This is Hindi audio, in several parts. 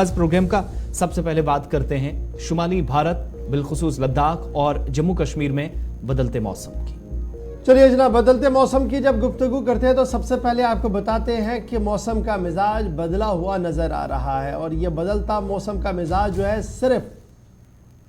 आज प्रोग्राम का सबसे पहले बात करते हैं शुमाली भारत बिलखुसूस लद्दाख और जम्मू कश्मीर में बदलते मौसम की। चलिए जनाब, बदलते मौसम की जब गुफ्तगू करते हैं तो सबसे पहले आपको बताते हैं कि मौसम का मिजाज बदला हुआ नज़र आ रहा है। और ये बदलता मौसम का मिजाज जो है सिर्फ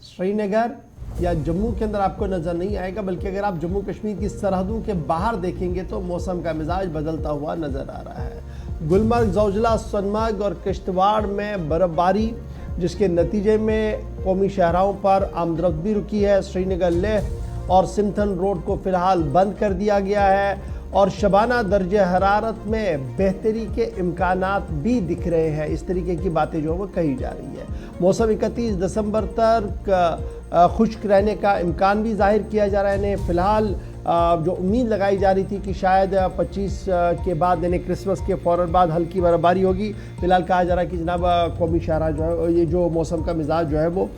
श्रीनगर या जम्मू के अंदर आपको नज़र नहीं आएगा, बल्कि अगर आप जम्मू कश्मीर की सरहदों के बाहर देखेंगे तो मौसम का मिजाज बदलता हुआ नज़र आ रहा है। गुलमर्ग, जोजिला, सोनमर्ग और किश्तवाड़ में बर्फबारी, जिसके नतीजे में कौमी शहरों पर आमदरफ्त भी रुकी है। श्रीनगर लेह और सिंथन रोड को फिलहाल बंद कर दिया गया है और शबाना दर्जे हरारत में बेहतरी के इम्कानात भी दिख रहे हैं। इस तरीके की बातें जो वो कही जा रही है। मौसम 31 दिसंबर तक खुश्क रहने का इम्कान भी जाहिर किया जा रहा है। फिलहाल जो उम्मीद लगाई जा रही थी कि शायद 25 के बाद यानी क्रिसमस के फ़ौरन बाद हल्की बर्फबारी होगी, फिलहाल कहा जा रहा है कि जनाब कौमी शहरा जो है ये जो मौसम का मिजाज जो है वो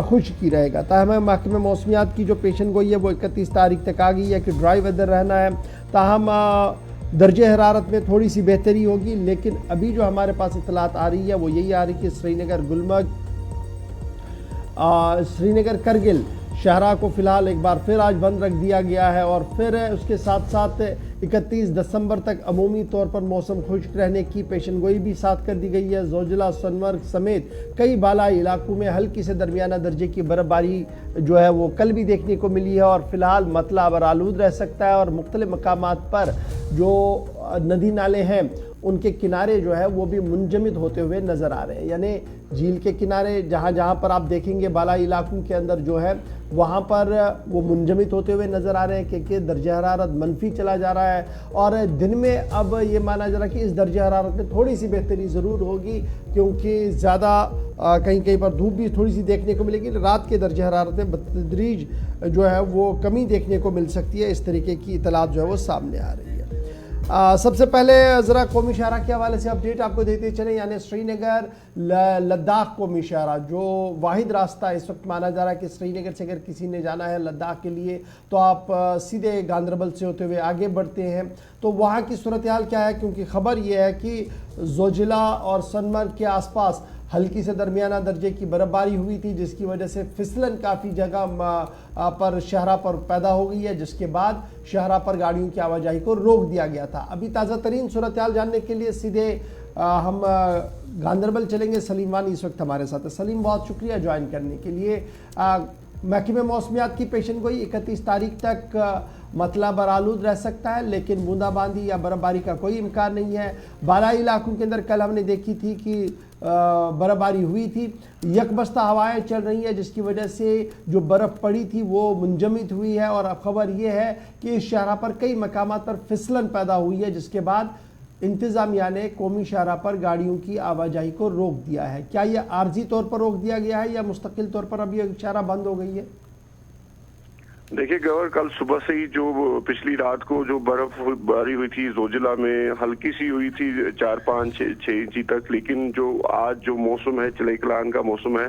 खुश्क ही रहेगा। ताहम महकमे मौसमियात की जो पेशन गोई है वो 31 तारीख तक आ गई है कि ड्राई वेदर रहना है। ताहम दर्जे हरारत में थोड़ी सी बेहतरी होगी, लेकिन अभी जो हमारे पास इतलात आ रही है वो यही आ रही है कि श्रीनगर, गुलमर्ग, श्रीनगर, करगिल शहरा को फ़िलहाल एक बार फिर आज बंद रख दिया गया है। और फिर उसके साथ साथ 31 दिसंबर तक अमूमी तौर पर मौसम खुश्क रहने की पेशन गोई भी साथ कर दी गई है। जोजिला, सोनमर्ग समेत कई बालाई इलाकों में हल्की से दरमियाना दर्जे की बर्फबारी जो है वो कल भी देखने को मिली है। और फिलहाल मतला बरालूद रह सकता है और मुख्तलिफ मकामात पर जो नदी नाले हैं उनके किनारे जो है वो भी मुंजमद होते हुए नज़र आ रहे हैं। यानी झील के किनारे जहाँ जहाँ पर आप देखेंगे बालाई इलाकों के अंदर जो है वहाँ पर वो मुंजमद होते हुए नज़र आ रहे हैं, क्योंकि दर्जा हरारत मनफी चला जा रहा है। और दिन में अब ये माना जा रहा है कि इस दर्जा हरारत में थोड़ी सी बेहतरी ज़रूर होगी, क्योंकि ज़्यादा कहीं कहीं पर धूप भी थोड़ी सी देखने को मिलेगी। रात के दर्जा हरारत में बतदरीज जो है वो कमी देखने को मिल सकती है। इस तरीके की इतलात जो है वो सामने आ रही है। सबसे पहले ज़रा कौमी शहरा के हवाले से अपडेट आपको देते चलें। यानी श्रीनगर लद्दाख कौमी शहरा जो वाहिद रास्ता इस वक्त माना जा रहा है कि श्रीनगर से अगर किसी ने जाना है लद्दाख के लिए तो आप सीधे गांदरबल से होते हुए आगे बढ़ते हैं। तो वहाँ की सूरत हाल क्या है, क्योंकि ख़बर यह है कि जोजिला और सोनमर्ग के आसपास हल्की से दरमियाना दर्जे की बर्फबारी हुई थी, जिसकी वजह से फिसलन काफ़ी जगह पर शहरा पर पैदा हो गई है, जिसके बाद शहरा पर गाड़ियों की आवाजाही को रोक दिया गया था। अभी ताज़ा तरीन सूरत हाल जानने के लिए सीधे हम गांदरबल चलेंगे। सलीम वानी इस वक्त हमारे साथ है। सलीम, बहुत शुक्रिया ज्वाइन करने के लिए। महकमे मौसमियात की पेशन गोई 31 तारीख तक मतला बरालूद रह सकता है, लेकिन बूंदाबांदी या बर्फबारी का कोई इम्कान नहीं है। बालाई इलाकों के अंदर कल हमने देखी थी कि बर्फबारी हुई थी, यकबस्ता हवाएं चल रही हैं, जिसकी वजह से जो बर्फ़ पड़ी थी वो मुंजमद हुई है। और अब खबर यह है कि इस शहरा पर कई मकामात पर फिसलन पैदा हुई है, जिसके बाद इंतज़ामिया ने कौमी शहरा पर गाड़ियों की आवाजाही को रोक दिया है। क्या यह आर्जी तौर पर रोक दिया गया है या मुस्तकिल तौर पर अभी शहरा बंद हो गई है? देखिए गवर, कल सुबह से ही जो पिछली रात को जो बर्फबारी हुई थी जोजिला में हल्की सी हुई थी 4-5-6 इंची तक, लेकिन जो आज जो मौसम है चले कलान का मौसम है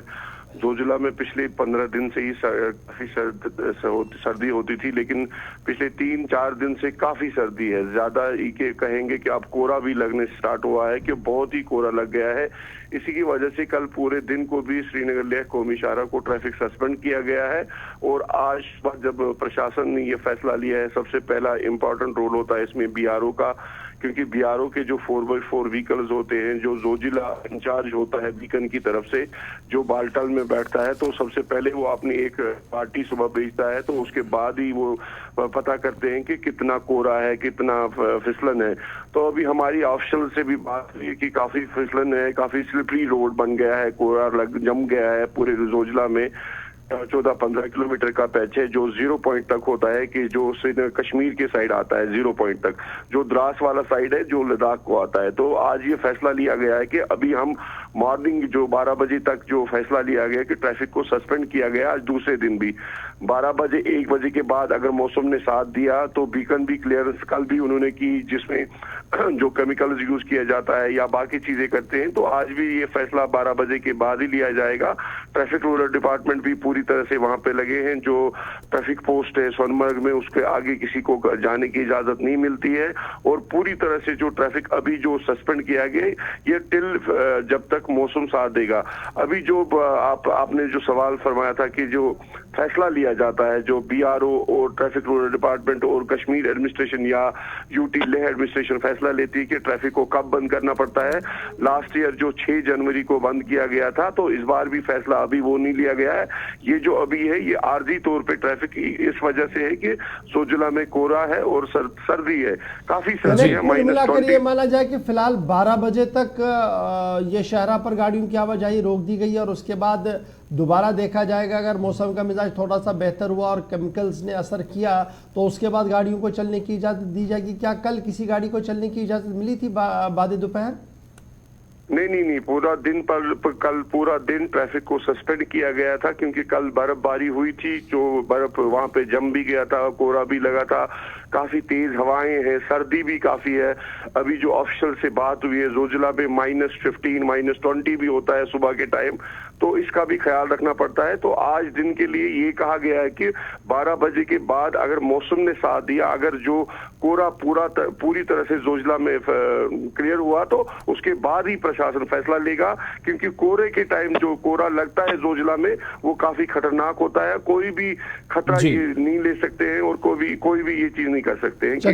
जोजिला में पिछले 15 दिन से ही काफी सर्दी होती थी, लेकिन पिछले 3-4 दिन से काफी सर्दी है। ज्यादा ये कहेंगे कि अब कोहरा भी लगने स्टार्ट हुआ है, कि बहुत ही कोहरा लग गया है। इसी की वजह से कल पूरे दिन को भी श्रीनगर लेह कौमी शहरा को ट्रैफिक सस्पेंड किया गया है। और आज जब प्रशासन ने ये फैसला लिया है, सबसे पहला इम्पोर्टेंट रोल होता है इसमें बीआरओ का, क्योंकि बीआरओ के जो 4x4 व्हीकल्स होते हैं, जो जोजिला इंचार्ज होता है बीकन की तरफ से, जो बाल्टल में बैठता है, तो सबसे पहले वो अपनी एक पार्टी सुबह भेजता है, तो उसके बाद ही वो पता करते हैं कि कितना कोहरा है, कितना फिसलन है। तो अभी हमारी ऑफिशियल से भी बात हुई कि काफी फिसलन है, काफी स्लिपरी रोड बन गया है, कोहरा जम गया है पूरे जोजिला में। 14-15 किलोमीटर का पैच है जो 0 पॉइंट तक होता है, कि जो कश्मीर के साइड आता है 0 पॉइंट तक, जो द्रास वाला साइड है जो लद्दाख को आता है। तो आज ये फैसला लिया गया है कि अभी हम मॉर्निंग जो 12 बजे तक जो फैसला लिया गया कि ट्रैफिक को सस्पेंड किया गया, आज दूसरे दिन भी 12 बजे 1 बजे के बाद अगर मौसम ने साथ दिया तो बीकन भी क्लियरेंस कल भी उन्होंने की, जिसमें जो केमिकल्स यूज किया जाता है या बाकी चीजें करते हैं, तो आज भी ये फैसला 12 बजे के बाद ही लिया जाएगा। ट्रैफिक रूरल डिपार्टमेंट भी पूरी तरह से वहां पे लगे हैं। जो ट्रैफिक पोस्ट है सोनमर्ग में, उसके आगे किसी को जाने की इजाजत नहीं मिलती है, और पूरी तरह से जो ट्रैफिक अभी जो सस्पेंड किया गया है, ये टिल जब तक मौसम साथ देगा। अभी जो आपने जो सवाल फरमाया था कि जो फैसला लिया जाता है, जो BRO और ट्रैफिक रूरल डिपार्टमेंट और कश्मीर एडमिनिस्ट्रेशन या UT लेह एडमिनिस्ट्रेशन फैसला लेती है कि ट्रैफिक को कब बंद करना पड़ता है। लास्ट ईयर जो 6 जनवरी को बंद किया गया था, तो इस बार भी फैसला अभी वो नहीं लिया गया है। ये जो अभी है, ये आर्जी तौर पे ट्रैफिक इस वजह से है कि जोजिला में कोहरा है और सर्दी है, काफी सर्दी है। मिलाकर ये माना जाए कि फिलहाल 12 बजे तक ये शहरा पर गाड़ियों की आवाजाही रोक दी गई है, और उसके बाद दोबारा देखा जाएगा। अगर मौसम का मिजाज थोड़ा सा बेहतर हुआ और केमिकल्स ने असर किया, तो उसके बाद गाड़ियों को चलने की इजाजत दी जाएगी। क्या कल किसी गाड़ी को चलने की इजाजत मिली थी बाद दोपहर? नहीं, पूरा दिन कल पूरा दिन ट्रैफिक को सस्पेंड किया गया था, क्योंकि कल बर्फबारी हुई थी। जो बर्फ वहां पे जम भी गया था, कोहरा भी लगा था, काफी तेज हवाएं हैं, सर्दी भी काफी है। अभी जो ऑफिशियल से बात हुई है, जोजिला में -15 -20 भी होता है सुबह के टाइम, तो इसका भी ख्याल रखना पड़ता है। तो आज दिन के लिए ये कहा गया है कि 12 बजे के बाद अगर मौसम ने साथ दिया, अगर जो कोहरा पूरी तरह से जोजिला में क्लियर हुआ, तो उसके बाद ही प्रशासन फैसला लेगा। क्योंकि कोहरे के टाइम जो कोहरा लगता है जोजिला में, वो काफी खतरनाक होता है। कोई भी खतरा ये नहीं ले सकते हैं, और कोई भी ये चीज नहीं कर सकते हैं कि